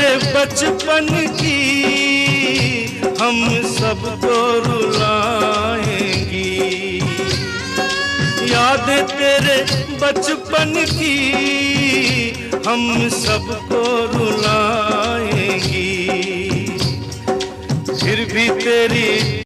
तेरे बचपन की हम सबको रुलाएंगी, यादें तेरे बचपन की हम सबको रुलाएंगी। फिर भी तेरी